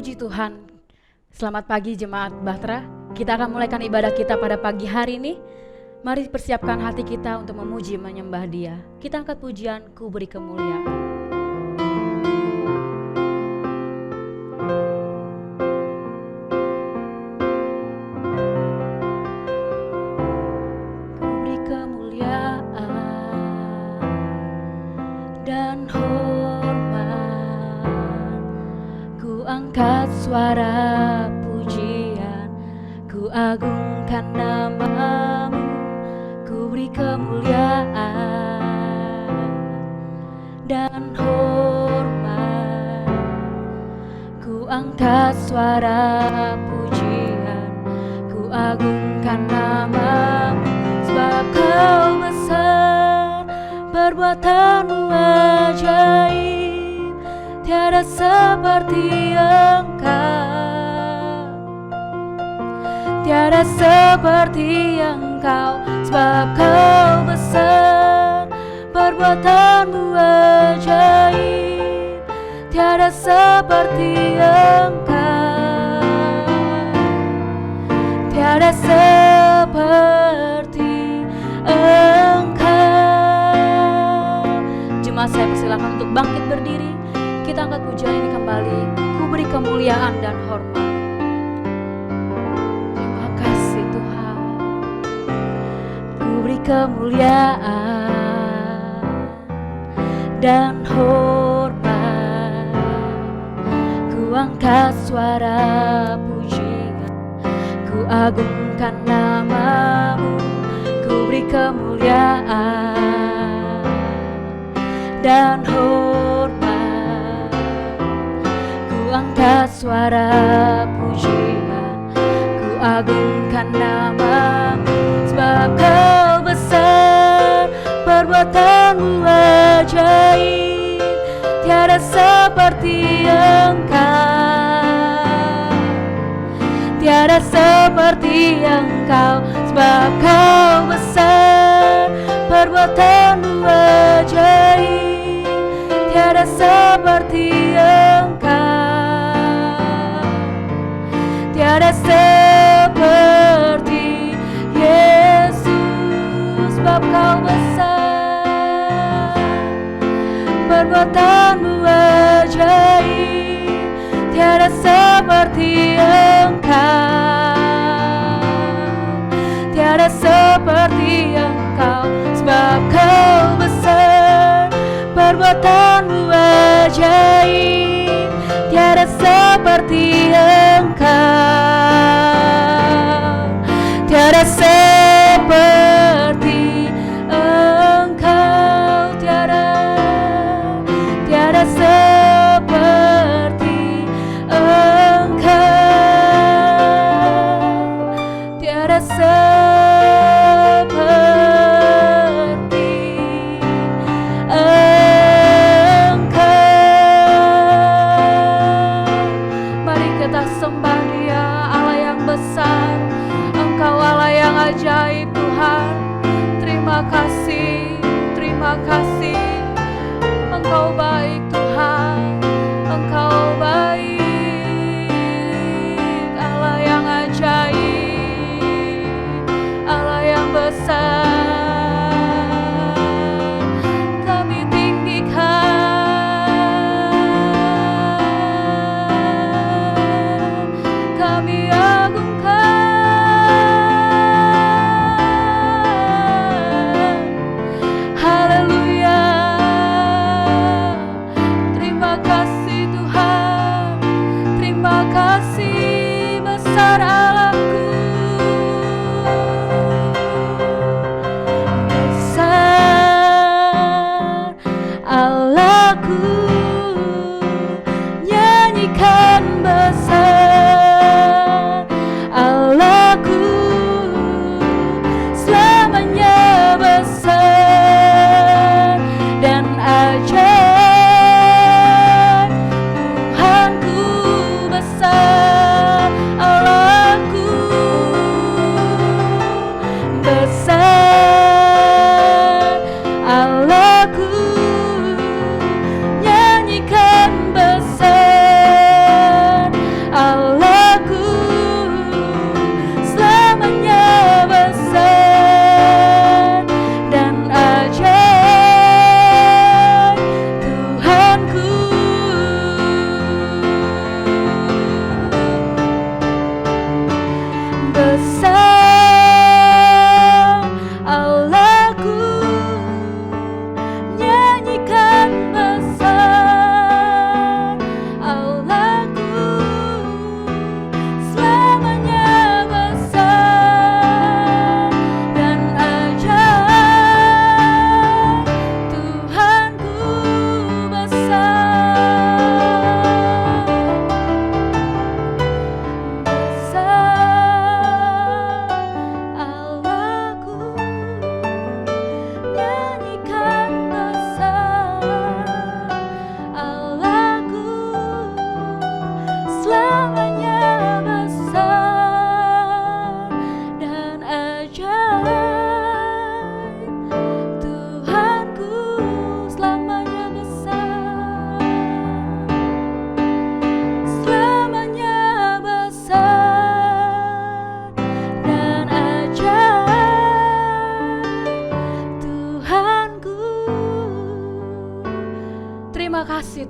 Puji Tuhan. Selamat pagi jemaat Bahtera. Kita akan mulaikan ibadah kita pada pagi hari ini. Mari persiapkan hati kita untuk memuji menyembah Dia. Kita angkat pujian, Ku beri kemuliaan. Angkat suara pujian, ku agungkan namamu, ku beri kemuliaan dan hormat. Ku angkat suara pujian, ku agungkan namamu, sebab kau besar, perbuatanmu ajaib, tiada seperti Engkau, tiada seperti Engkau, sebab Kau besar, perbuatanmu ajaib, tiada seperti Engkau, tiada seperti Engkau. Jemaat, saya persilakan untuk bangkit berdiri. Kita angkat pujian ini kembali. Ku beri kemuliaan dan hormat. Terima kasih Tuhan. Ku beri kemuliaan dan hormat. Ku angkat suara pujian, ku agungkan namamu, ku beri kemuliaan dan hormat. Angkat suara pujian, ku agungkan namamu, sebab Kau besar, perbuatanmu ajaib, tiada seperti Engkau, tiada seperti Engkau, sebab Kau besar, perbuatanmu ajaib, tiada seperti Engkau, tiada seperti Yesus, sebab Kau besar, perbuatanmu ajaib, tiada seperti Engkau, tiada seperti Engkau, sebab Kau besar, perbuatanmu ajaib, tiada seperti Engkau, tiada seperti Engkau, tiada seperti Engkau, tiada seperti Engkau. Mari kita sembah Dia, Allah yang besar. Engkau Allah yang ajaib Tuhan. Terima kasih, terima kasih. Engkau baik Tuhan, Engkau baik, Allah yang ajaib, Allah yang besar. Kami tinggikan, kami agungkan. Haleluya. Terima kasih Tuhan, terima kasih besar Allahku, besar Allahku, nyanyikan besar Allah.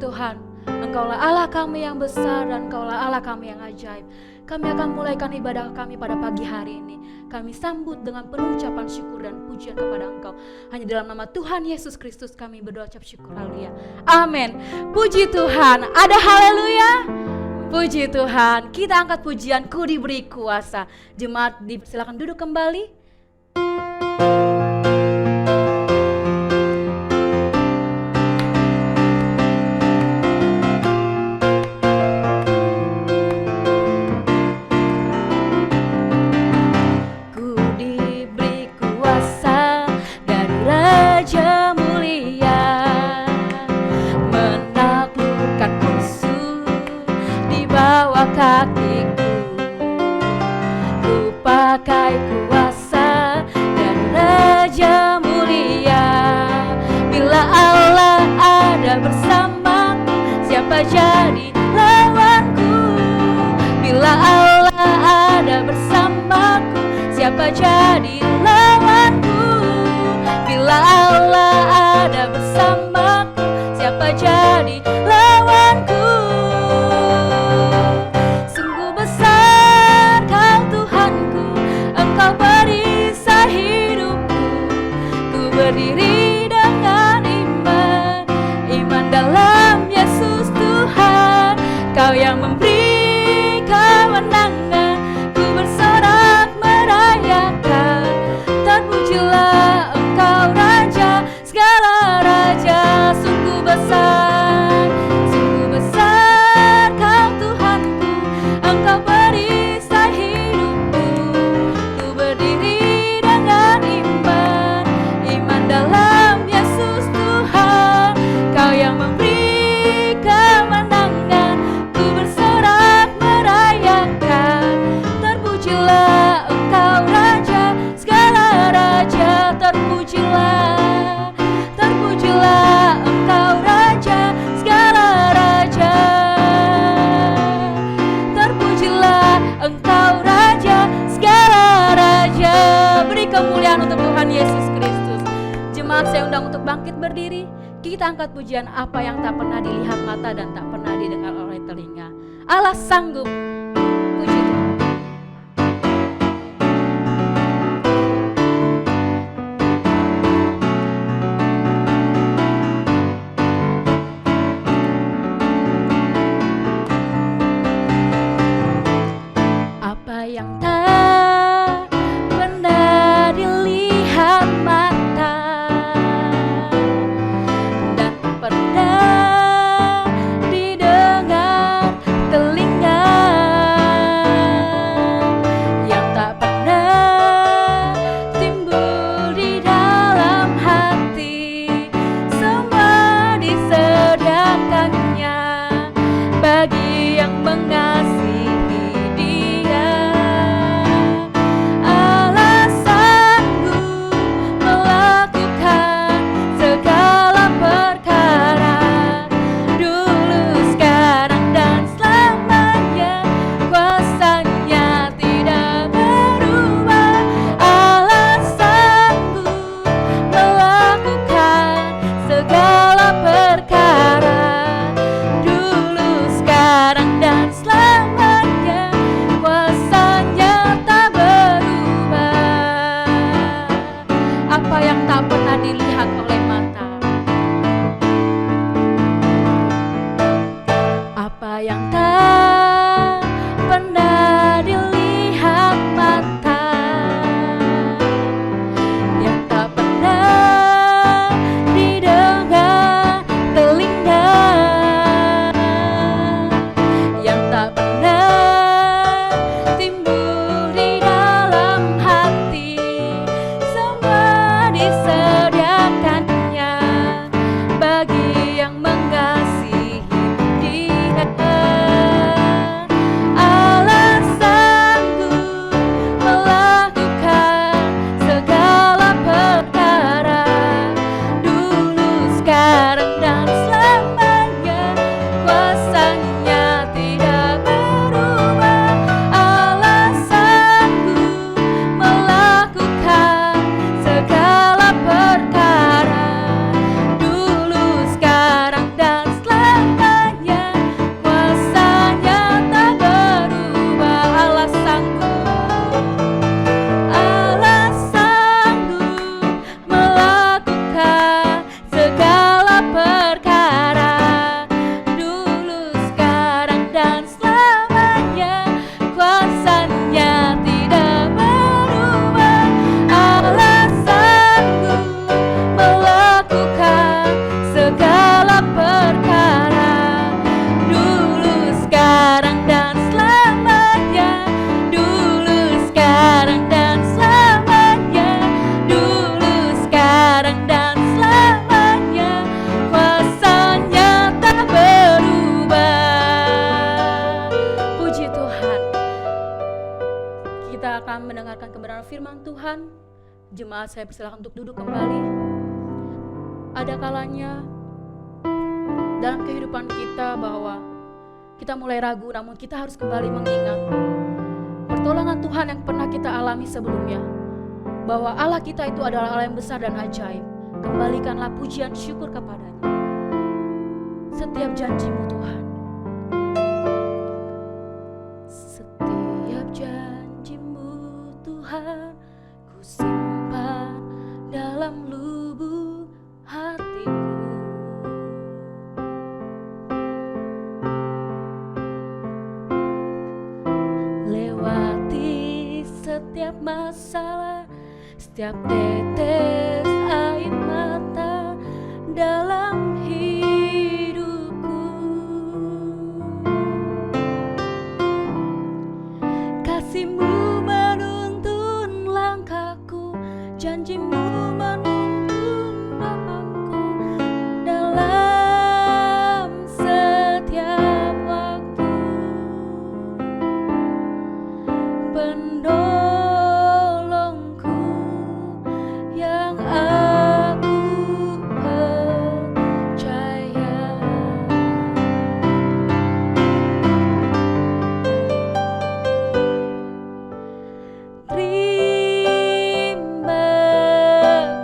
Tuhan, Engkaulah Allah kami yang besar dan Engkaulah Allah kami yang ajaib. Kami akan mulaikan ibadah kami pada pagi hari ini. Kami sambut dengan penuh ucapan syukur dan pujian kepada Engkau. Hanya dalam nama Tuhan Yesus Kristus kami berdoa ucap syukur, haleluya. Amin. Puji Tuhan. Ada haleluya. Puji Tuhan. Kita angkat pujian, Ku diberi kuasa. Jemaat silakan duduk kembali. Kakiku, ku pakai kuasa dan Raja mulia. Bila Allah ada bersamaku, siapa jadi lawanku? Bila Allah ada bersamaku, siapa jadi lawanku? Bila Allah ada bersamaku, siapa jadi lawanku? Berdiri dengan iman, iman dalam Yesus Tuhan. Kau yang memberi kemenangan, ku bersorak merayakan. Terpujilah Engkau Raja, segala raja. Sungguh besar Kau Tuhanku. Engkau perisai hidupku. Ku berdiri dengan iman, dalam Yesus Tuhan. Kau yang memberi kemenangan, ku bersorak merayakan. Terpujilah Engkau Raja, segala raja. Terpujilah Engkau Raja, segala raja. Terpujilah Engkau Raja, segala raja. Beri kemuliaan untuk Tuhan Yesus Kristus. Jemaat saya undang untuk bangkit berdiri. Kita angkat pujian apa yang tak pernah dilihat mata dan tak pernah didengar oleh telinga. Allah sanggup. Puji Tuhan. Apa yang tak pernah dilihat mata dan pernah didengar telinga, yang tak pernah timbul di dalam hati, semua disediakannya bagi yang mengasihi Dia. Kita akan mendengarkan kebenaran firman Tuhan. Jemaat saya persilakan untuk duduk kembali. Ada kalanya dalam kehidupan kita bahwa kita mulai ragu, namun kita harus kembali mengingat pertolongan Tuhan yang pernah kita alami sebelumnya, bahwa Allah kita itu adalah Allah yang besar dan ajaib. Kembalikanlah pujian syukur kepadanya. Setiap janji-Mu Tuhan, setiap janji-Mu Tuhan, ku simpan dalam lubuk hatiku. Lewati setiap masalah, setiap tetes air mata dalam hidupku. Kasih-Mu menuntun langkahku, janji-Mu menuntun doaku dalam setiap waktu. Penolongku yang aku percaya. Terima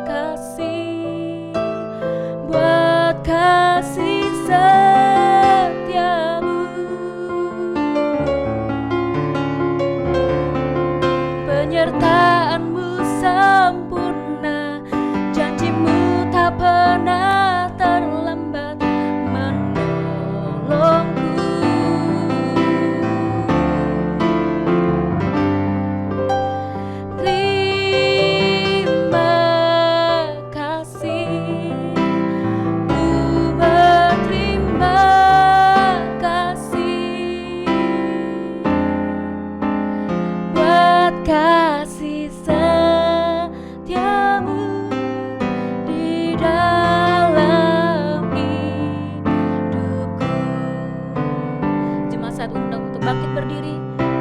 kasih buat kasih setiamu. Penyertaan-Mu sempurna, janji-Mu tak pernah terlambat menolongku. Terima kasih, ku berterima kasih buat kasih setiamu di dalam hidupku. Jemaat saat undang untuk bangkit berdiri,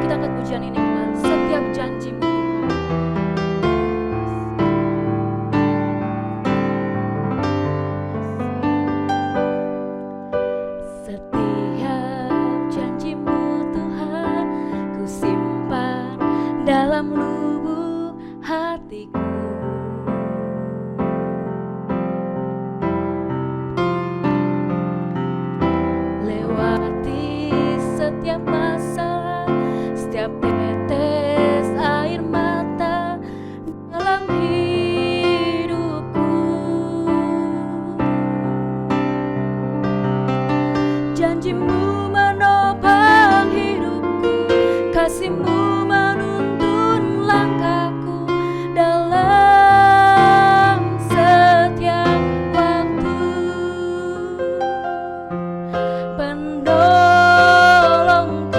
kita angkat pujian ini kembali. Setiap janji-Mu Tuhan, setiap janji-Mu Tuhan, ku simpan dalam lubuk hatiku. Lewati setiap masalah, setiap tetes air mata dalam hidupku. Janji-Mu menopang hidupku, kasih-Mu menuntun langkahku dalam setiap waktu. Penolongku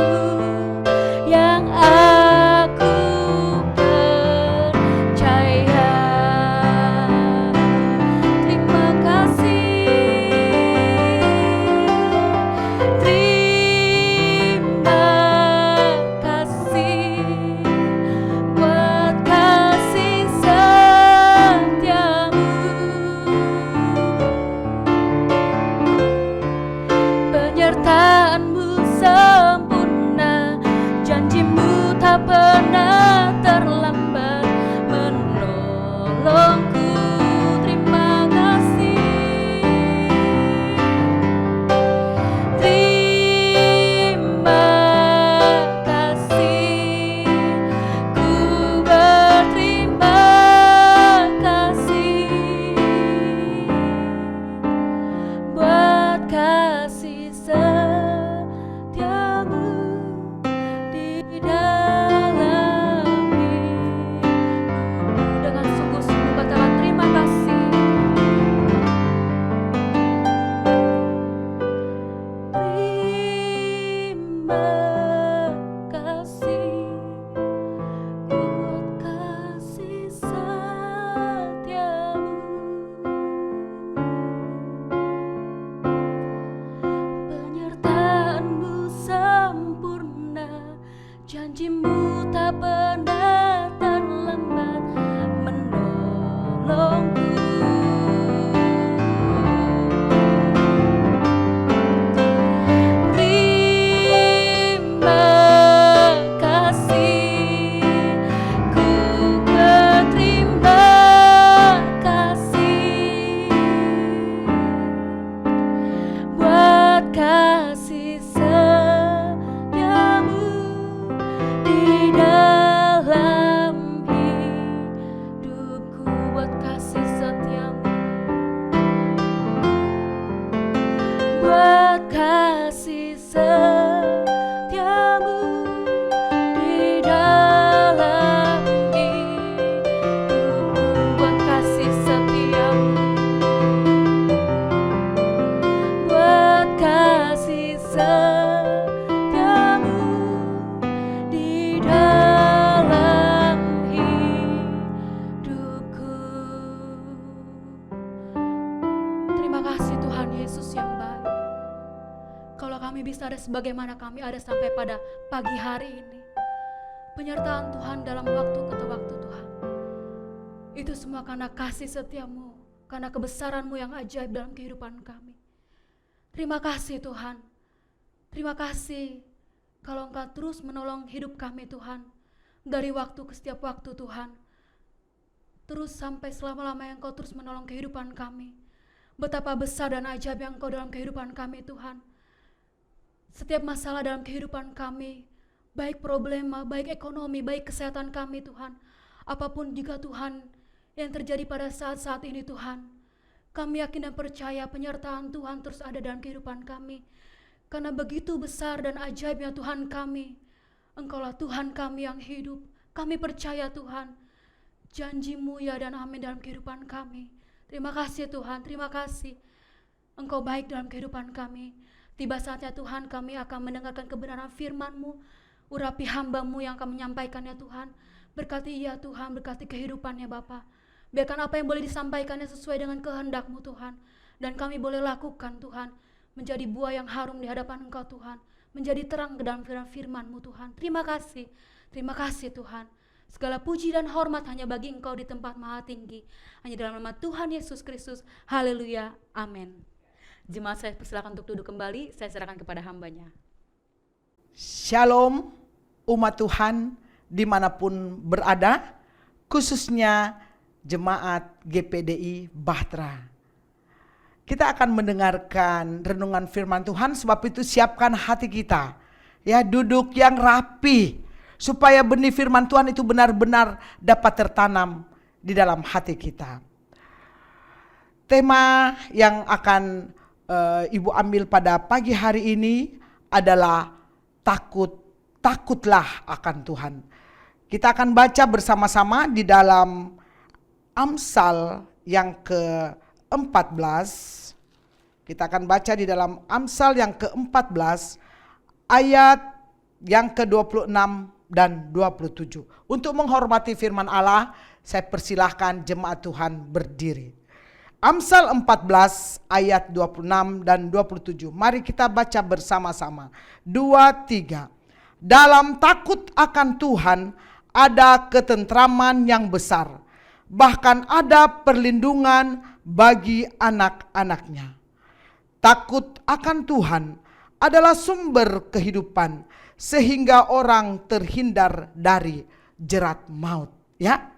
sebagaimana kami ada sampai pada pagi hari ini. Penyertaan Tuhan dalam waktu ke waktu Tuhan. Itu semua karena kasih setiamu, karena kebesaran-Mu yang ajaib dalam kehidupan kami. Terima kasih Tuhan. Terima kasih kalau Engkau terus menolong hidup kami Tuhan. Dari waktu ke setiap waktu Tuhan. Terus sampai selama-lamanya Engkau terus menolong kehidupan kami. Betapa besar dan ajaib yang Engkau dalam kehidupan kami Tuhan. Setiap masalah dalam kehidupan kami, baik problema, baik ekonomi, baik kesehatan kami Tuhan. Apapun juga Tuhan yang terjadi pada saat-saat ini Tuhan. Kami yakin dan percaya penyertaan Tuhan terus ada dalam kehidupan kami. Karena begitu besar dan ajaibnya Tuhan kami. Engkaulah Tuhan kami yang hidup. Kami percaya Tuhan. Janji-Mu ya dan amin dalam kehidupan kami. Terima kasih Tuhan, terima kasih. Engkau baik dalam kehidupan kami. Tiba saatnya Tuhan kami akan mendengarkan kebenaran firman-Mu. Urapi hamba-Mu yang akan menyampaikannya Tuhan. Berkati ya Tuhan, berkati kehidupannya Bapa. Biarkan apa yang boleh disampaikannya sesuai dengan kehendak-Mu Tuhan. Dan kami boleh lakukan Tuhan. Menjadi buah yang harum di hadapan Engkau Tuhan. Menjadi terang ke dalam firman-Mu Tuhan. Terima kasih Tuhan. Segala puji dan hormat hanya bagi Engkau di tempat maha tinggi. Hanya dalam nama Tuhan Yesus Kristus. Haleluya. Amin. Jemaat saya persilakan untuk duduk kembali. Saya serahkan kepada hambanya. Shalom umat Tuhan dimanapun berada. Khususnya Jemaat GPDI Bahtera. Kita akan mendengarkan renungan firman Tuhan, sebab itu siapkan hati kita. Ya, duduk yang rapi supaya benih firman Tuhan itu benar-benar dapat tertanam di dalam hati kita. Tema yang akan Ibu ambil pada pagi hari ini adalah takutlah akan Tuhan. Kita akan baca bersama-sama di dalam Amsal yang ke-14. Kita akan baca di dalam Amsal yang ke-14 ayat yang ke-26 dan 27. Untuk menghormati firman Allah, saya persilahkan jemaat Tuhan berdiri. Amsal 14 ayat 26 dan 27. Mari kita baca bersama-sama. 2, 3. Dalam takut akan Tuhan ada ketentraman yang besar. Bahkan ada perlindungan bagi anak-anaknya. Takut akan Tuhan adalah sumber kehidupan sehingga orang terhindar dari jerat maut. Ya,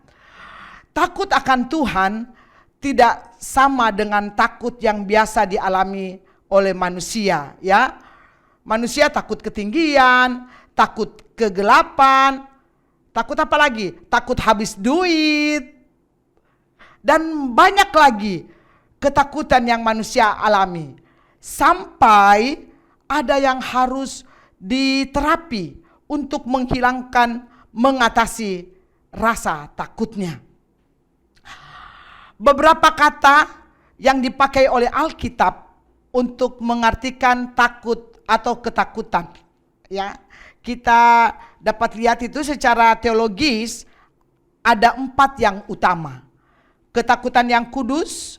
takut akan Tuhan tidak sama dengan takut yang biasa dialami oleh manusia. Ya, manusia takut ketinggian, takut kegelapan, takut apa lagi? Takut habis duit. Dan banyak lagi ketakutan yang manusia alami. Sampai ada yang harus diterapi untuk mengatasi rasa takutnya. Beberapa kata yang dipakai oleh Alkitab untuk mengartikan takut atau ketakutan. Ya, kita dapat lihat itu secara teologis ada 4 yang utama. Ketakutan yang kudus,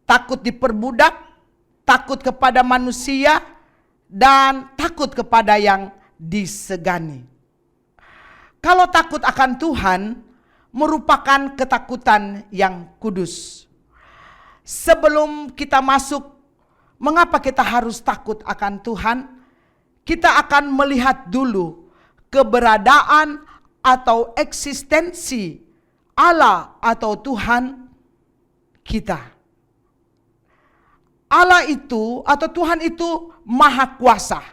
takut diperbudak, takut kepada manusia, dan takut kepada yang disegani. Kalau takut akan Tuhan merupakan ketakutan yang kudus. Sebelum kita masuk, mengapa kita harus takut akan Tuhan? Kita akan melihat dulu keberadaan atau eksistensi Allah atau Tuhan kita. Allah itu atau Tuhan itu maha kuasa.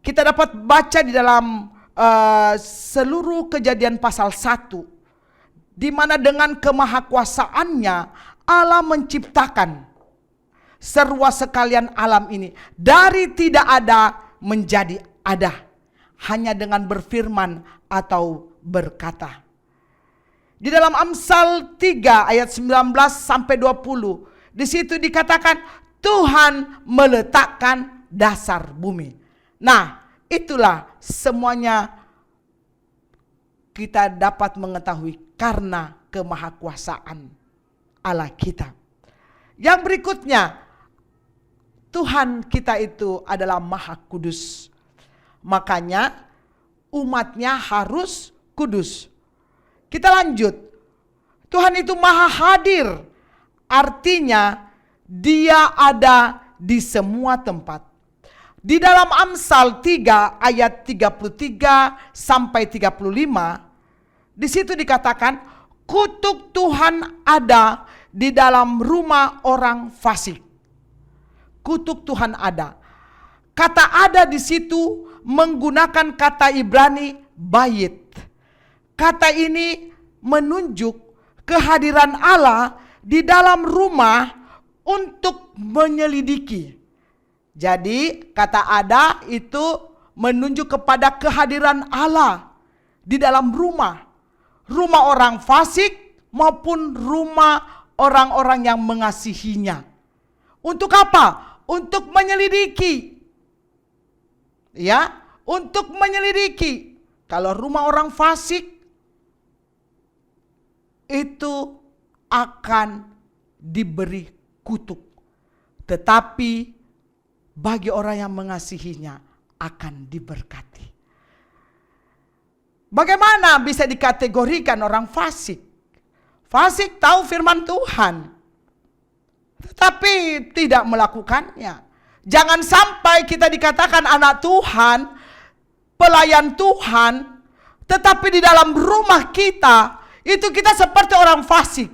Kita dapat baca di dalam seluruh Kejadian pasal 1. Di mana dengan kemahakuasaannya Allah menciptakan seruas sekalian alam ini. Dari tidak ada menjadi ada. Hanya dengan berfirman atau berkata. Di dalam Amsal 3 ayat 19 sampai 20, di situ dikatakan Tuhan meletakkan dasar bumi. Nah, itulah semuanya kita dapat mengetahui karena kemahakuasaan Allah kita. Yang berikutnya, Tuhan kita itu adalah Maha Kudus. Makanya umatnya harus kudus. Kita lanjut. Tuhan itu Maha Hadir. Artinya Dia ada di semua tempat. Di dalam Amsal 3 ayat 33 sampai 35, di situ dikatakan, kutuk Tuhan ada di dalam rumah orang fasik. Kutuk Tuhan ada. Kata ada di situ menggunakan kata Ibrani bayit. Kata ini menunjuk kehadiran Allah di dalam rumah untuk menyelidiki. Jadi kata ada itu menunjuk kepada kehadiran Allah di dalam rumah. Rumah orang fasik maupun rumah orang-orang yang mengasihinya. Untuk apa? Untuk menyelidiki. Ya, untuk menyelidiki. Kalau rumah orang fasik itu akan diberi kutuk. Tetapi bagi orang yang mengasihinya akan diberkati. Bagaimana bisa dikategorikan orang fasik? Fasik tahu firman Tuhan, tetapi tidak melakukannya. Jangan sampai kita dikatakan anak Tuhan, pelayan Tuhan, tetapi di dalam rumah kita, itu kita seperti orang fasik.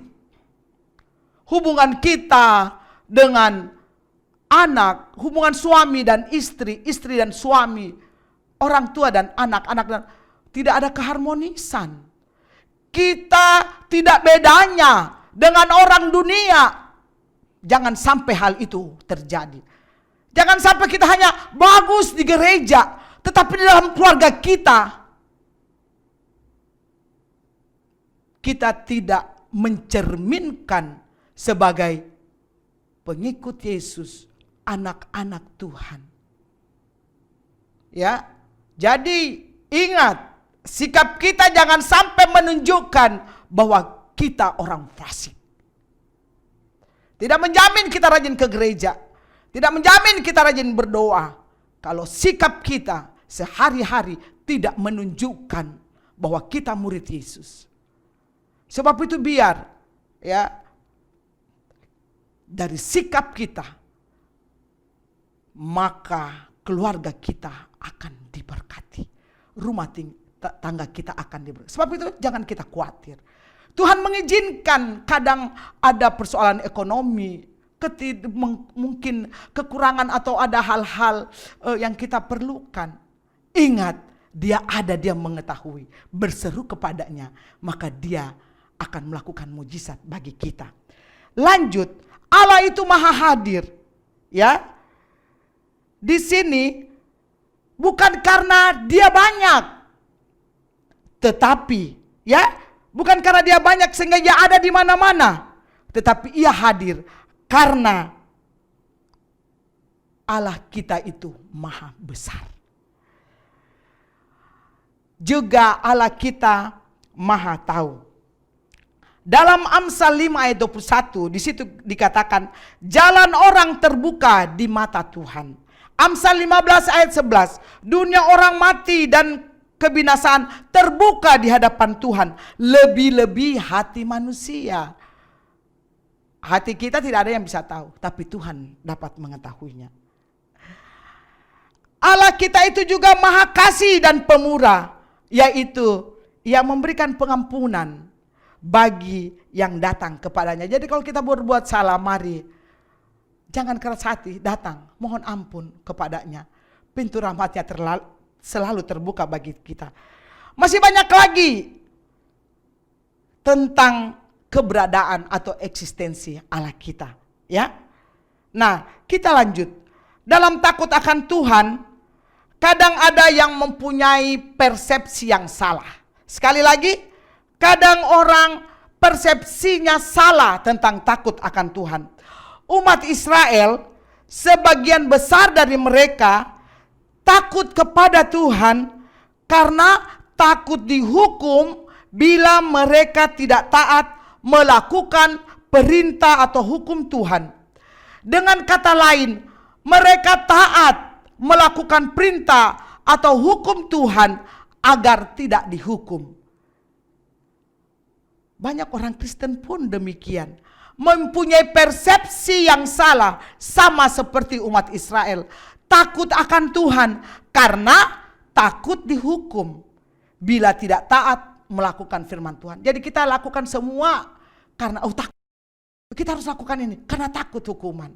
Hubungan kita dengan anak, hubungan suami dan istri, istri dan suami, orang tua dan anak-anak, dan tidak ada keharmonisan. Kita tidak bedanya dengan orang dunia. Jangan sampai hal itu terjadi. Jangan sampai kita hanya bagus di gereja, tetapi di dalam keluarga kita tidak mencerminkan sebagai pengikut Yesus, anak-anak Tuhan. Ya, jadi ingat, sikap kita jangan sampai menunjukkan bahwa kita orang fasik. Tidak menjamin kita rajin ke gereja, tidak menjamin kita rajin berdoa, kalau sikap kita sehari-hari tidak menunjukkan bahwa kita murid Yesus. Sebab itu biar ya dari sikap kita, maka keluarga kita akan diberkati. Rumah tangga kita akan diberkati. Sebab itu jangan kita khawatir. Tuhan mengizinkan kadang ada persoalan ekonomi, mungkin kekurangan atau ada hal-hal yang kita perlukan. Ingat, Dia ada, Dia mengetahui. Berseru kepadanya, maka Dia akan melakukan mujizat bagi kita. Lanjut, Allah itu Maha Hadir. Ya. Di sini bukan karena Dia banyak, tetapi ya, bukan karena Dia banyak sehingga Dia ada di mana-mana, tetapi Ia hadir karena Allah kita itu maha besar. Juga Allah kita maha tahu. Dalam Amsal 5 ayat 21 di situ dikatakan jalan orang terbuka di mata Tuhan. Amsal 15 ayat 11, dunia orang mati dan kebinasaan terbuka di hadapan Tuhan, lebih-lebih hati manusia. Hati kita tidak ada yang bisa tahu, tapi Tuhan dapat mengetahuinya. Allah kita itu juga maha kasih dan pemurah, yaitu Ia memberikan pengampunan bagi yang datang kepadanya. Jadi kalau kita berbuat salah, mari jangan keras hati, datang, mohon ampun kepadanya. Pintu rahmatnya selalu terbuka bagi kita. Masih banyak lagi tentang keberadaan atau eksistensi Allah kita. Ya. Nah, kita lanjut. Dalam takut akan Tuhan, kadang ada yang mempunyai persepsi yang salah. Sekali lagi, kadang orang persepsinya salah tentang takut akan Tuhan. Umat Israel, sebagian besar dari mereka takut kepada Tuhan karena takut dihukum bila mereka tidak taat melakukan perintah atau hukum Tuhan. Dengan kata lain, Mereka taat melakukan perintah atau hukum Tuhan agar tidak dihukum. Banyak orang Kristen pun demikian, mempunyai persepsi yang salah, sama seperti umat Israel. Takut akan Tuhan karena takut dihukum bila tidak taat melakukan firman Tuhan. Jadi kita lakukan semua karena takut. Kita harus lakukan ini karena takut hukuman.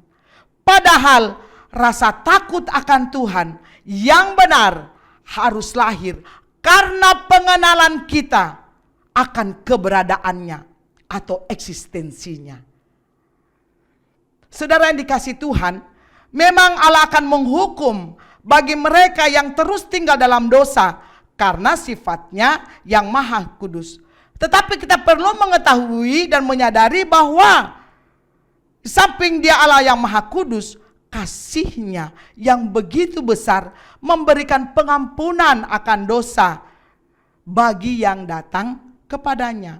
Padahal rasa takut akan Tuhan yang benar harus lahir karena pengenalan kita akan keberadaannya atau eksistensinya. Saudara yang dikasihi Tuhan, memang Allah akan menghukum bagi mereka yang terus tinggal dalam dosa karena sifatnya yang maha kudus. Tetapi kita perlu mengetahui dan menyadari bahwa di samping dia Allah yang maha kudus, kasih-Nya yang begitu besar memberikan pengampunan akan dosa bagi yang datang kepadanya.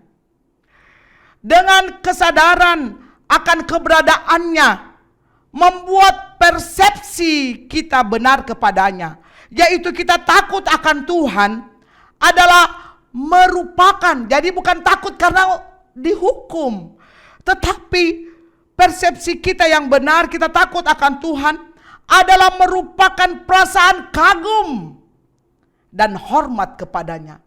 Dengan kesadaran akan keberadaannya membuat persepsi kita benar kepadanya, yaitu kita takut akan Tuhan adalah merupakan, jadi bukan takut karena dihukum, tetapi persepsi kita yang benar, kita takut akan Tuhan adalah merupakan perasaan kagum dan hormat kepadanya.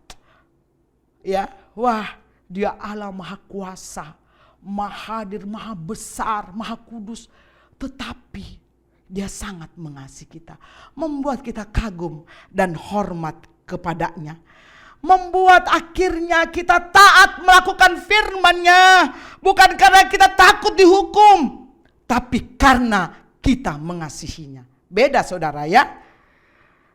Ya, wah, dia Allah maha kuasa, maha hadir, maha besar, maha kudus. Tetapi dia sangat mengasihi kita, membuat kita kagum dan hormat kepadanya. Membuat akhirnya kita taat melakukan firman-Nya, bukan karena kita takut dihukum, tapi karena kita mengasihinya. Beda saudara ya.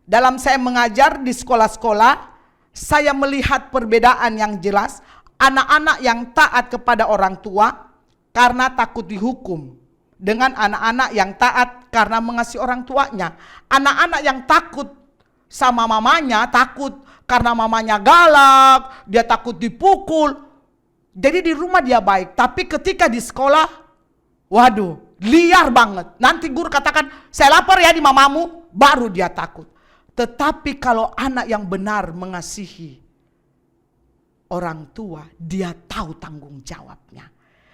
Dalam saya mengajar di sekolah-sekolah, saya melihat perbedaan yang jelas. Anak-anak yang taat kepada orang tua karena takut dihukum, dengan anak-anak yang taat karena mengasihi orang tuanya. Anak-anak yang takut sama mamanya, takut karena mamanya galak, dia takut dipukul. Jadi di rumah dia baik, tapi ketika di sekolah, waduh, liar banget. Nanti guru katakan, saya lapar ya di mamamu, baru dia takut. Tetapi kalau anak yang benar mengasihi orang tua, dia tahu tanggung jawabnya.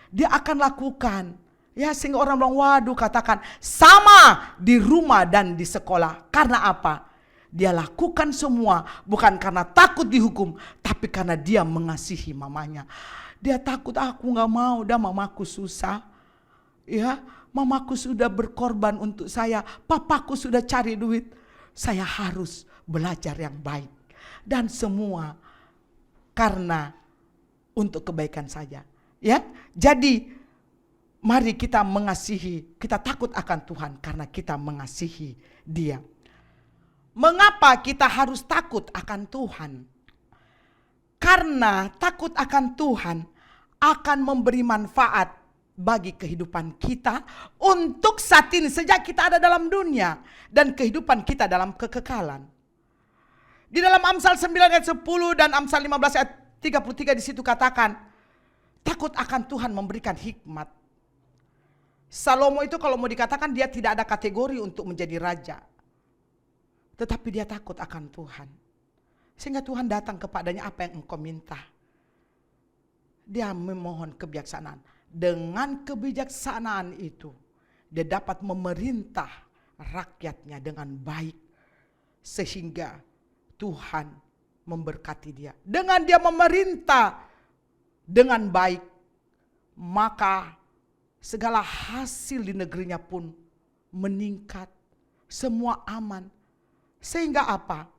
Dia akan lakukan. Ya, sehingga orang bilang, waduh, katakan sama di rumah dan di sekolah. Karena apa? Dia lakukan semua bukan karena takut dihukum, tapi karena dia mengasihi mamanya. Dia takut, aku gak mau, dah mamaku susah. Ya, mamaku sudah berkorban untuk saya, papaku sudah cari duit. Saya harus belajar yang baik. Dan semua karena untuk kebaikan saja. Ya, jadi mari kita mengasihi, kita takut akan Tuhan karena kita mengasihi Dia. Mengapa kita harus takut akan Tuhan? Karena takut akan Tuhan akan memberi manfaat bagi kehidupan kita untuk saat ini sejak kita ada dalam dunia dan kehidupan kita dalam kekekalan. Di dalam Amsal 9 ayat 10 dan Amsal 15 ayat 33 di situ katakan, takut akan Tuhan memberikan hikmat. Salomo itu kalau mau dikatakan dia tidak ada kategori untuk menjadi raja. Tetapi dia takut akan Tuhan. Sehingga Tuhan datang kepadanya, apa yang engkau minta. Dia memohon kebijaksanaan. Dengan kebijaksanaan itu, dia dapat memerintah rakyatnya dengan baik. Sehingga Tuhan memberkati dia. Dengan dia memerintah dengan baik, maka segala hasil di negerinya pun meningkat. Semua aman. Sehingga apa?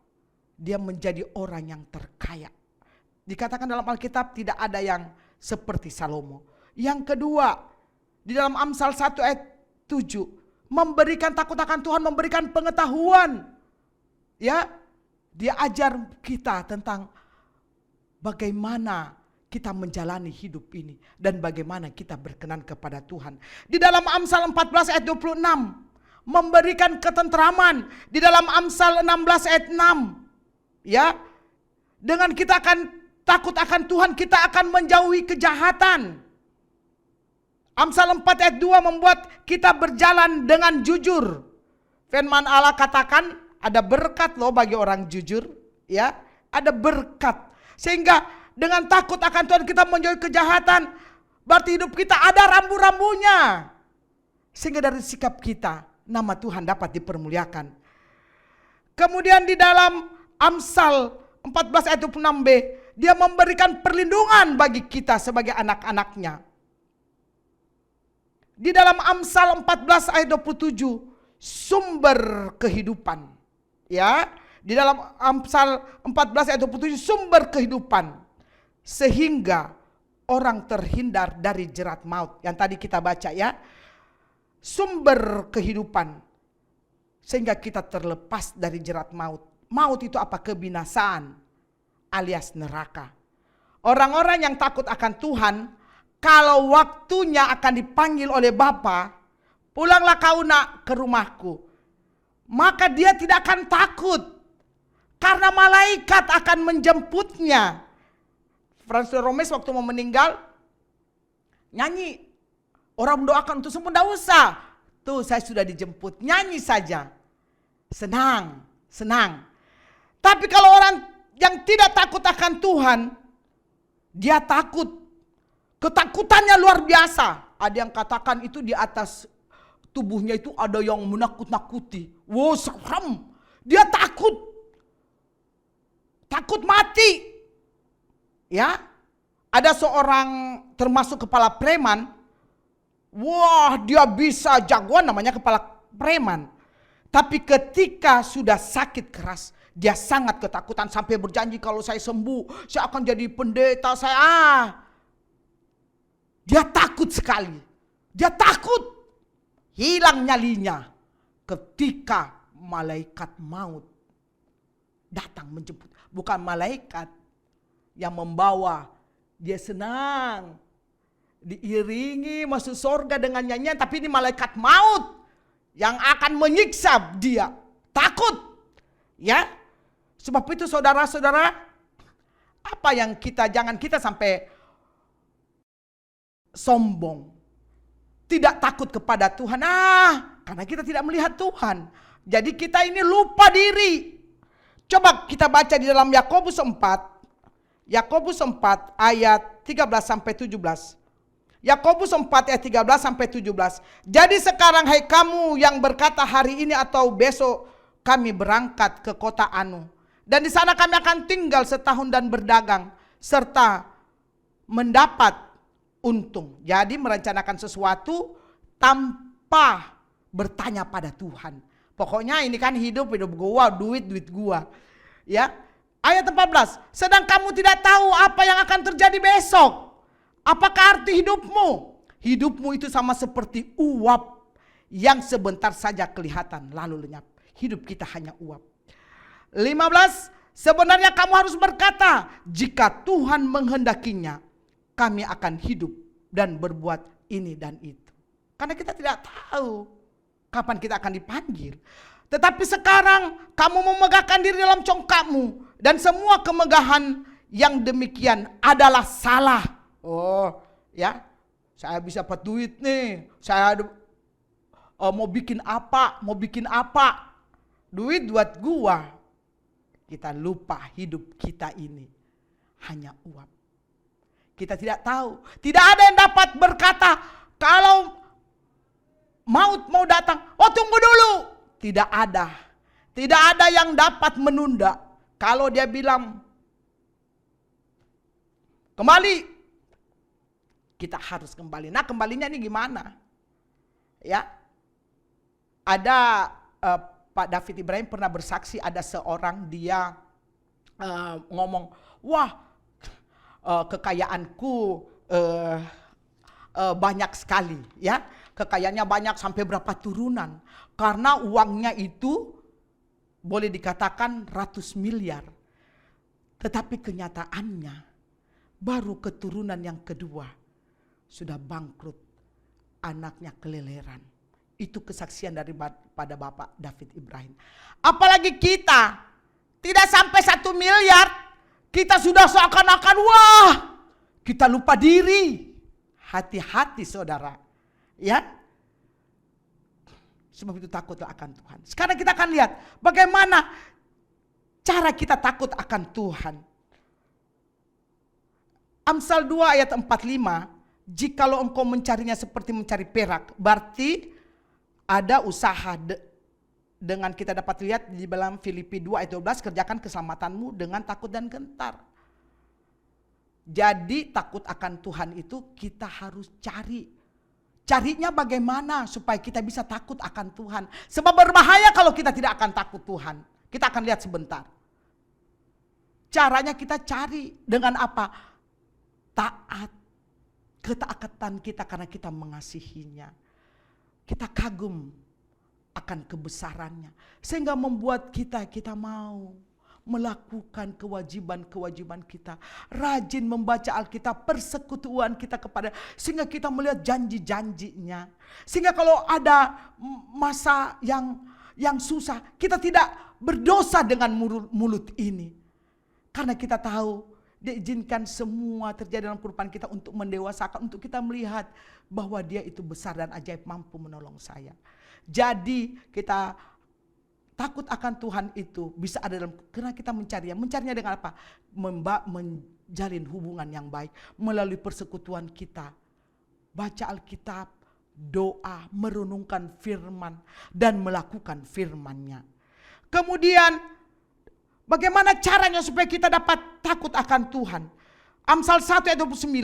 Dia menjadi orang yang terkaya. Dikatakan dalam Alkitab tidak ada yang seperti Salomo. Yang kedua, di dalam Amsal 1 ayat 7, memberikan takut akan Tuhan, memberikan pengetahuan. Ya, dia ajar kita tentang bagaimana kita menjalani hidup ini dan bagaimana kita berkenan kepada Tuhan. Di dalam Amsal 14 ayat 26, memberikan ketentraman. Di dalam Amsal 16 ayat 6, ya, dengan kita akan takut akan Tuhan, kita akan menjauhi kejahatan. Amsal 4 ayat 2 membuat kita berjalan dengan jujur. Firman Allah katakan ada berkat loh bagi orang jujur, ya. Ada berkat. Sehingga dengan takut akan Tuhan kita menjauhi kejahatan. Berarti hidup kita ada rambu-rambunya. Sehingga dari sikap kita nama Tuhan dapat dipermuliakan. Kemudian di dalam Amsal 14 ayat 26b, dia memberikan perlindungan bagi kita sebagai anak-anaknya. Di dalam Amsal 14 ayat 27, sumber kehidupan. Ya, di dalam Amsal 14 ayat 27, sumber kehidupan. Sehingga orang terhindar dari jerat maut. Yang tadi kita baca ya. Sumber kehidupan. Sehingga kita terlepas dari jerat maut. Maut itu apa? Kebinasaan alias neraka. Orang-orang yang takut akan Tuhan, kalau waktunya akan dipanggil oleh Bapa, pulanglah kau nak ke rumahku. Maka dia tidak akan takut. Karena malaikat akan menjemputnya. Frans de Romes waktu mau meninggal, nyanyi. Orang mendoakan untuk semua, tidak usah. Tuh saya sudah dijemput, nyanyi saja. Senang, senang. Tapi kalau orang yang tidak takut akan Tuhan, dia takut. Ketakutannya luar biasa. Ada yang katakan itu di atas tubuhnya itu ada yang menakut-nakuti. Wow, serem. Dia takut. Takut mati. Ya. Ada seorang termasuk kepala preman. Wah, dia bisa jagoan namanya kepala preman. Tapi ketika sudah sakit keras, dia sangat ketakutan sampai berjanji kalau saya sembuh, saya akan jadi pendeta saya. Dia takut sekali. Dia takut hilang nyalinya ketika malaikat maut datang menjemput. Bukan malaikat yang membawa, dia senang. Diiringi masuk surga dengan nyanyian, tapi ini malaikat maut yang akan menyiksa dia. Takut. Ya. Sebab itu saudara-saudara, apa yang jangan kita sampai sombong. Tidak takut kepada Tuhan. Karena kita tidak melihat Tuhan. Jadi kita ini lupa diri. Coba kita baca di dalam Yakobus 4. Yakobus 4 ayat 13 sampai 17. Yakobus 4 ayat 13 sampai 17. Jadi sekarang hai kamu yang berkata hari ini atau besok kami berangkat ke kota anu. Dan di sana kami akan tinggal setahun dan berdagang. Serta mendapat untung. Jadi merencanakan sesuatu tanpa bertanya pada Tuhan. Pokoknya ini kan hidup gua, duit gua. Ya. Ayat 14. Sedang kamu tidak tahu apa yang akan terjadi besok. Apakah arti hidupmu? Hidupmu itu sama seperti uap yang sebentar saja kelihatan lalu lenyap. Hidup kita hanya uap. 15. Sebenarnya kamu harus berkata, jika Tuhan menghendakinya, kami akan hidup dan berbuat ini dan itu. Karena kita tidak tahu kapan kita akan dipanggil. Tetapi sekarang kamu memegahkan diri dalam congkakmu. Dan semua kemegahan yang demikian adalah salah. Oh ya, saya bisa dapat duit nih. Saya mau bikin apa. Duit buat gua. Kita lupa hidup kita ini hanya uap. Kita tidak tahu. Tidak ada yang dapat berkata kalau maut mau datang, oh tunggu dulu. Tidak ada. Tidak ada yang dapat menunda. Kalau dia bilang kembali, kita harus kembali. Nah, kembalinya ini gimana? Ya. Ada Pak David Ibrahim pernah bersaksi, ada seorang dia ngomong, wah kekayaanku banyak sekali, ya. Kekayaannya banyak sampai berapa turunan. Karena uangnya itu boleh dikatakan ratus miliar. Tetapi kenyataannya baru keturunan yang kedua sudah bangkrut. Anaknya keleleran. Itu kesaksian daripada Bapak David Ibrahim. Apalagi kita tidak sampai 1 miliar. Kita sudah seakan-akan wah. Kita lupa diri. Hati-hati saudara. Ya. Sebab itu takutlah akan Tuhan. Sekarang kita akan lihat bagaimana cara kita takut akan Tuhan. Amsal 2 ayat 45, jikalau engkau mencarinya seperti mencari perak, berarti ada usaha. Dengan kita dapat lihat di dalam Filipi 2 ayat 12, kerjakan keselamatanmu dengan takut dan gentar. Jadi takut akan Tuhan itu kita harus cari. Carinya bagaimana supaya kita bisa takut akan Tuhan. Sebab berbahaya kalau kita tidak akan takut Tuhan. Kita akan lihat sebentar. Caranya kita cari dengan apa? Taat. Ketaatan kita karena kita mengasihinya. Kita kagum akan kebesarannya. Sehingga membuat kita mau melakukan kewajiban-kewajiban kita. Rajin membaca Alkitab, persekutuan kita kepada, sehingga kita melihat janji-janjinya. Sehingga kalau ada masa yang susah, kita tidak berdosa dengan mulut ini. Karena kita tahu diizinkan semua terjadi dalam kehidupan kita untuk mendewasakan, untuk kita melihat bahwa Dia itu besar dan ajaib, mampu menolong saya. Jadi kita takut akan Tuhan itu bisa ada dalam, karena kita mencarinya. Mencarinya dengan apa? Menjalin hubungan yang baik melalui persekutuan kita. Baca Alkitab, doa, merenungkan firman, dan melakukan firman-Nya. Kemudian bagaimana caranya supaya kita dapat takut akan Tuhan? Amsal 1 ayat 29,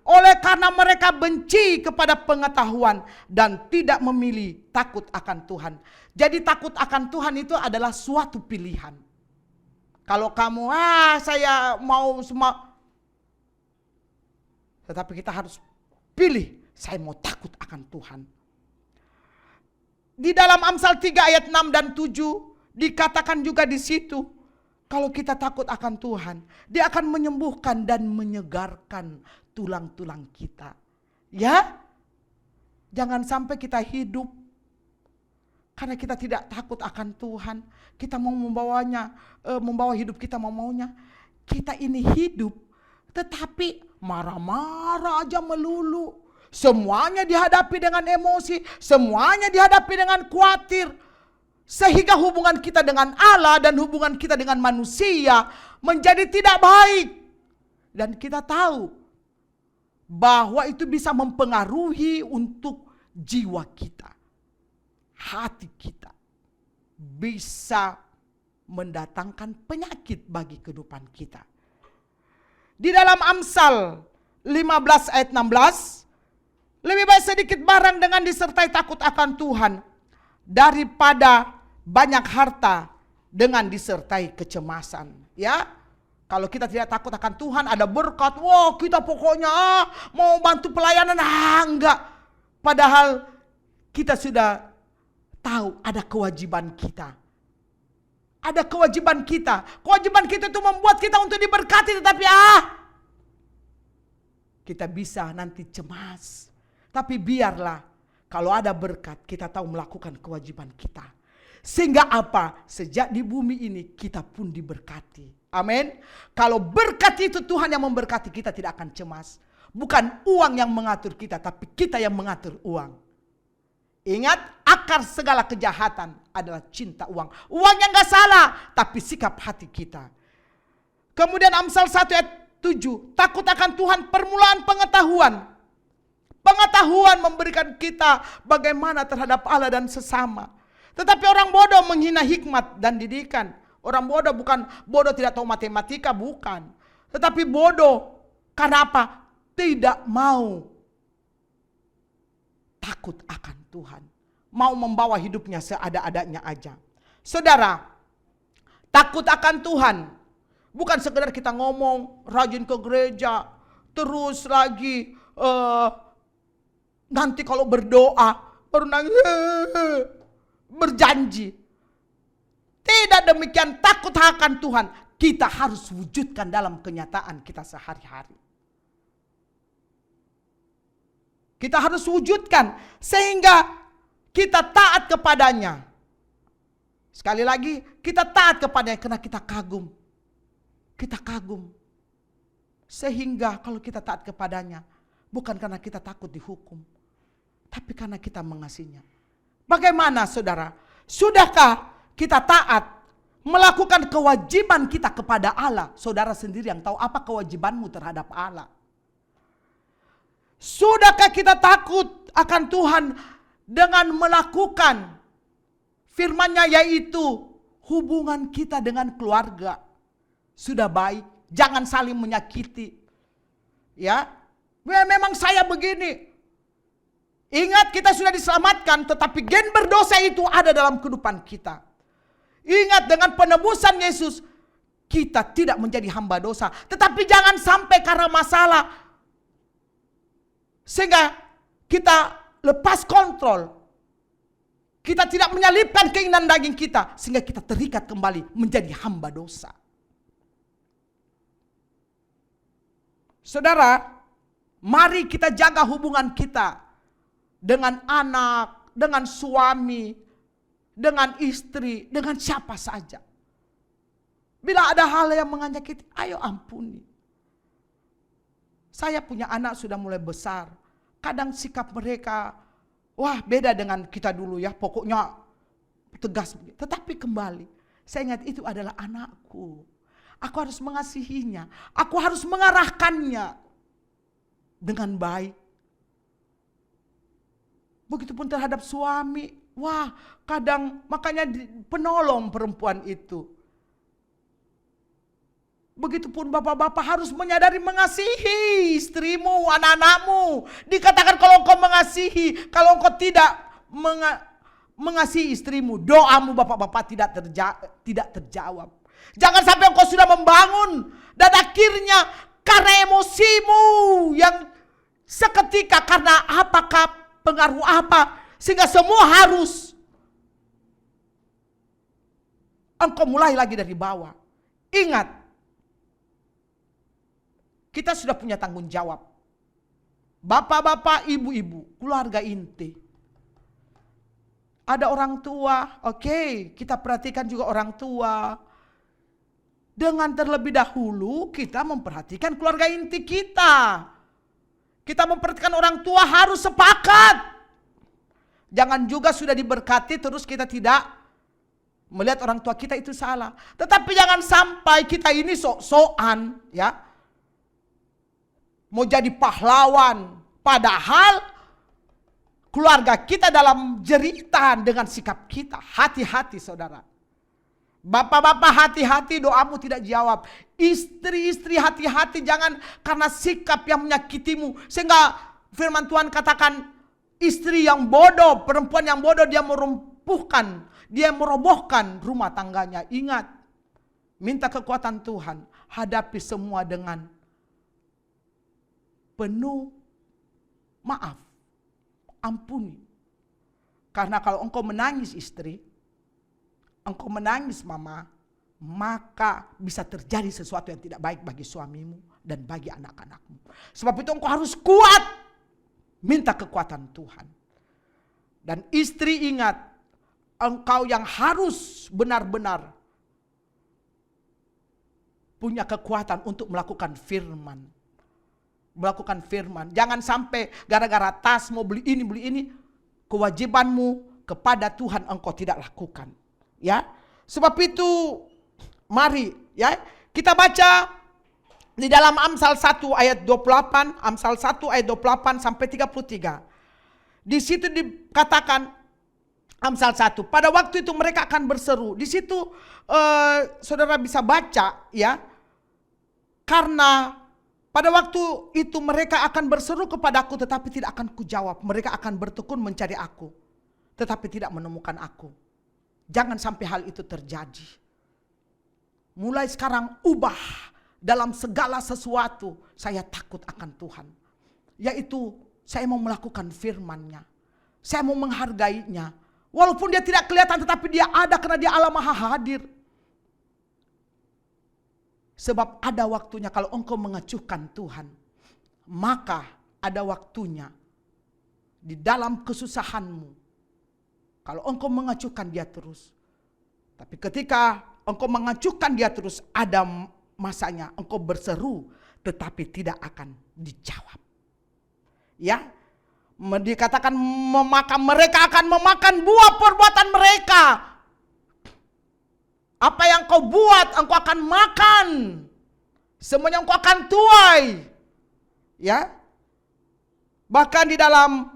oleh karena mereka benci kepada pengetahuan dan tidak memilih takut akan Tuhan. Jadi takut akan Tuhan itu adalah suatu pilihan. Kalau kamu, saya mau semua. Tetapi kita harus pilih, saya mau takut akan Tuhan. Di dalam Amsal 3 ayat 6 dan 7 dikatakan juga di situ, kalau kita takut akan Tuhan, Dia akan menyembuhkan dan menyegarkan tulang-tulang kita. Ya, jangan sampai kita hidup karena kita tidak takut akan Tuhan. Kita mau membawa hidup kita maunya. Kita ini hidup, tetapi marah-marah aja melulu. Semuanya dihadapi dengan emosi, semuanya dihadapi dengan khawatir. Sehingga hubungan kita dengan Allah dan hubungan kita dengan manusia menjadi tidak baik. Dan kita tahu bahwa itu bisa mempengaruhi untuk jiwa kita. Hati kita. Bisa mendatangkan penyakit bagi kehidupan kita. Di dalam Amsal 15 ayat 16, lebih baik sedikit barang dengan disertai takut akan Tuhan daripada banyak harta dengan disertai kecemasan. Ya, kalau kita tidak takut akan Tuhan, ada berkat, wah kita pokoknya mau bantu pelayanan, enggak. Padahal kita sudah tahu ada kewajiban kita. Ada kewajiban kita. Kewajiban kita itu membuat kita untuk diberkati, tetapi kita bisa nanti cemas. Tapi biarlah kalau ada berkat, kita tahu melakukan kewajiban kita. Sehingga apa? Sejak di bumi ini kita pun diberkati. Amin. Kalau berkat itu Tuhan yang memberkati, kita tidak akan cemas. Bukan uang yang mengatur kita, tapi kita yang mengatur uang. Ingat, akar segala kejahatan adalah cinta uang. Uang yang gak salah, tapi sikap hati kita. Kemudian Amsal 1 ayat 7, takut akan Tuhan permulaan pengetahuan. Pengetahuan memberikan kita bagaimana terhadap Allah dan sesama. Tetapi orang bodoh menghina hikmat dan didikan. Orang bodoh bukan bodoh tidak tahu matematika, bukan. Tetapi bodoh karena apa? Tidak mau takut akan Tuhan. Mau membawa hidupnya seada-adanya aja. Saudara, takut akan Tuhan bukan sekedar kita ngomong, rajin ke gereja, terus lagi nanti kalau berdoa baru nangis, berjanji. Tidak demikian, takut akan Tuhan kita harus wujudkan dalam kenyataan kita sehari-hari. Kita harus wujudkan sehingga kita taat kepadanya. Sekali lagi, kita taat kepadanya karena kita kagum. Kita kagum. Sehingga kalau kita taat kepadanya, bukan karena kita takut dihukum, tapi karena kita mengasihinya. Bagaimana saudara? Sudahkah kita taat melakukan kewajiban kita kepada Allah? Saudara sendiri yang tahu apa kewajibanmu terhadap Allah. Sudahkah kita takut akan Tuhan dengan melakukan firman-Nya, yaitu hubungan kita dengan keluarga sudah baik, jangan saling menyakiti. Ya, memang saya begini. Ingat, kita sudah diselamatkan, tetapi gen berdosa itu ada dalam kehidupan kita. Ingat, dengan penebusan Yesus kita tidak menjadi hamba dosa. Tetapi jangan sampai karena masalah sehingga kita lepas kontrol. Kita tidak menyalipkan keinginan daging kita sehingga kita terikat kembali menjadi hamba dosa. Saudara, mari kita jaga hubungan kita dengan anak, dengan suami, dengan istri, dengan siapa saja. Bila ada hal yang menyakiti, ayo ampuni. Saya punya anak sudah mulai besar. Kadang sikap mereka, wah beda dengan kita dulu ya, pokoknya tegas. Tetapi kembali, saya ingat itu adalah anakku. Aku harus mengasihinya, aku harus mengarahkannya dengan baik. Begitupun terhadap suami. Wah, kadang makanya penolong perempuan itu. Begitupun bapak-bapak harus menyadari mengasihi istrimu, anak-anakmu. Dikatakan kalau engkau mengasihi, kalau engkau tidak mengasihi istrimu, doamu bapak-bapak tidak terjawab. Jangan sampai engkau sudah membangun dan akhirnya karena emosimu yang seketika, karena apakah pengaruh apa, sehingga semua harus engkau mulai lagi dari bawah. Ingat, kita sudah punya tanggung jawab. Bapak-bapak, ibu-ibu, keluarga inti. Ada orang tua, oke, kita perhatikan juga orang tua. Dengan terlebih dahulu kita memperhatikan keluarga inti kita. Kita memperhatikan orang tua harus sepakat. Jangan juga sudah diberkati terus kita tidak melihat orang tua kita itu salah. Tetapi jangan sampai kita ini sok-sokan ya. Mau jadi pahlawan. Padahal keluarga kita dalam jeritan dengan sikap kita. Hati-hati saudara. Bapak-bapak hati-hati, doamu tidak jawab. Istri-istri hati-hati, jangan karena sikap yang menyakitimu. Sehingga firman Tuhan katakan, istri yang bodoh, perempuan yang bodoh, dia merumpuhkan, dia merobohkan rumah tangganya. Ingat, minta kekuatan Tuhan, hadapi semua dengan penuh maaf, ampuni. Karena kalau engkau menangis istri, engkau menangis mama, maka bisa terjadi sesuatu yang tidak baik bagi suamimu dan bagi anak-anakmu. Sebab itu engkau harus kuat, minta kekuatan Tuhan. Dan istri ingat, engkau yang harus benar-benar punya kekuatan untuk melakukan firman. Melakukan firman. Jangan sampai gara-gara tas mau beli ini, kewajibanmu kepada Tuhan engkau tidak lakukan. Ya, sebab itu mari ya kita baca di dalam Amsal 1 ayat 28, Amsal 1 ayat 28 sampai 33. Di situ dikatakan Amsal 1, pada waktu itu mereka akan berseru. Di situ saudara bisa baca ya. Karena pada waktu itu mereka akan berseru kepadaku tetapi tidak akan kujawab. Mereka akan bertekun mencari aku tetapi tidak menemukan aku. Jangan sampai hal itu terjadi. Mulai sekarang ubah dalam segala sesuatu. Saya takut akan Tuhan. Yaitu saya mau melakukan firman-Nya. Saya mau menghargainya. Walaupun dia tidak kelihatan tetapi dia ada karena dia Allah Maha Hadir. Sebab ada waktunya kalau engkau mengacuhkan Tuhan. Maka ada waktunya di dalam kesusahanmu. Kalau engkau mengacuhkan dia terus. Tapi ketika engkau mengacuhkan dia terus, ada masanya engkau berseru tetapi tidak akan dijawab. Ya. Dikatakan mereka akan memakan buah perbuatan mereka. Apa yang kau buat, engkau akan makan. Semuanya engkau akan tuai. Ya. Bahkan di dalam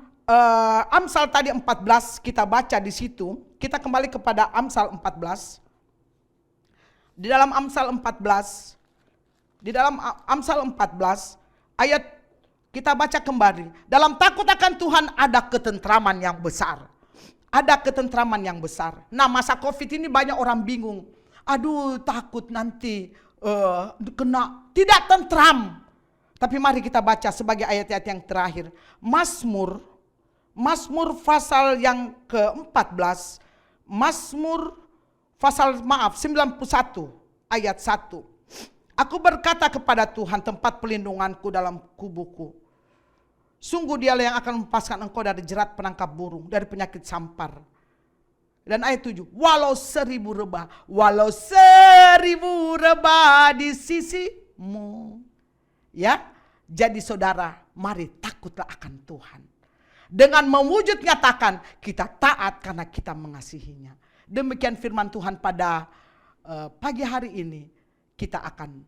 Amsal tadi 14 kita baca di situ. Kita kembali kepada Amsal 14. Di dalam Amsal 14, ayat kita baca kembali. Dalam takut akan Tuhan ada ketentraman yang besar. Ada ketentraman yang besar. Nah, masa Covid ini banyak orang bingung. Aduh, takut nanti kena tidak tentram. Tapi mari kita baca sebagai ayat-ayat yang terakhir. Mazmur pasal yang ke-14. Mazmur pasal 91 ayat 1. Aku berkata kepada Tuhan, tempat pelindunganku dalam kubuku. Sungguh dialah yang akan melepaskan engkau dari jerat penangkap burung, dari penyakit sampar. Dan ayat 7, walau 1000 rebah di sisimu. Ya, jadi saudara, mari takutlah akan Tuhan. Dengan mewujud nyatakan kita taat karena kita mengasihinya. Demikian firman Tuhan pada pagi hari ini. Kita akan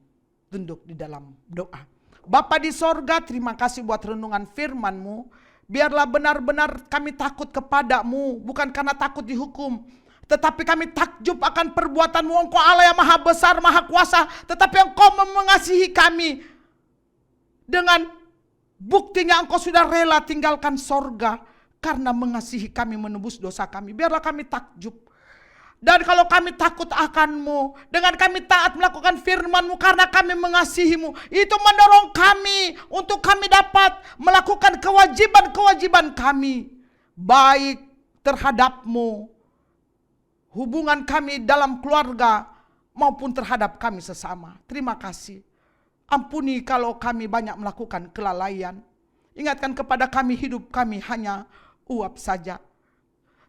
tunduk di dalam doa. Bapa di sorga, terima kasih buat renungan firman-Mu. Biarlah benar-benar kami takut kepadamu, bukan karena takut dihukum. Tetapi kami takjub akan perbuatan-Mu. Engkau Allah yang maha besar, maha kuasa. Tetapi Engkau mengasihi kami. Dengan buktinya Engkau sudah rela tinggalkan sorga. Karena mengasihi kami, menebus dosa kami. Biarlah kami takjub. Dan kalau kami takut akan-Mu, dengan kami taat melakukan firman-Mu karena kami mengasihi-Mu, itu mendorong kami untuk kami dapat melakukan kewajiban-kewajiban kami. Baik terhadap-Mu, hubungan kami dalam keluarga maupun terhadap kami sesama. Terima kasih. Ampuni kalau kami banyak melakukan kelalaian. Ingatkan kepada kami hidup kami hanya uap saja.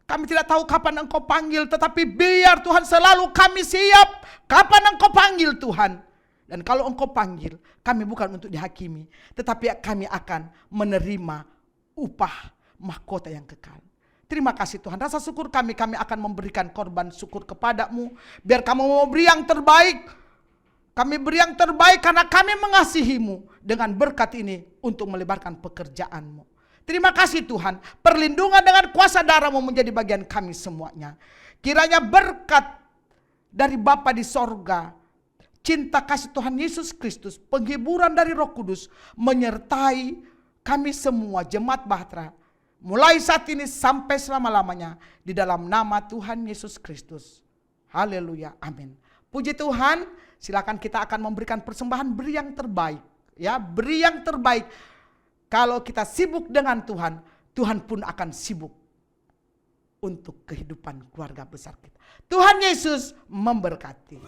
Kami tidak tahu kapan Engkau panggil, tetapi biar Tuhan selalu kami siap kapan Engkau panggil Tuhan. Dan kalau Engkau panggil, kami bukan untuk dihakimi, tetapi kami akan menerima upah mahkota yang kekal. Terima kasih Tuhan, rasa syukur kami akan memberikan korban syukur kepadamu. Biar kamu mau beri yang terbaik. Kami beri yang terbaik karena kami mengasihimu. Dengan berkat ini untuk melebarkan pekerjaan-Mu. Terima kasih Tuhan, perlindungan dengan kuasa darah-Mu menjadi bagian kami semuanya. Kiranya berkat dari Bapa di sorga, cinta kasih Tuhan Yesus Kristus, penghiburan dari Roh Kudus menyertai kami semua jemaat Bahtera. Mulai saat ini sampai selama-lamanya di dalam nama Tuhan Yesus Kristus. Haleluya, amin. Puji Tuhan, silakan kita akan memberikan persembahan, beri yang terbaik. Ya, beri yang terbaik. Kalau kita sibuk dengan Tuhan, Tuhan pun akan sibuk untuk kehidupan keluarga besar kita. Tuhan Yesus memberkati.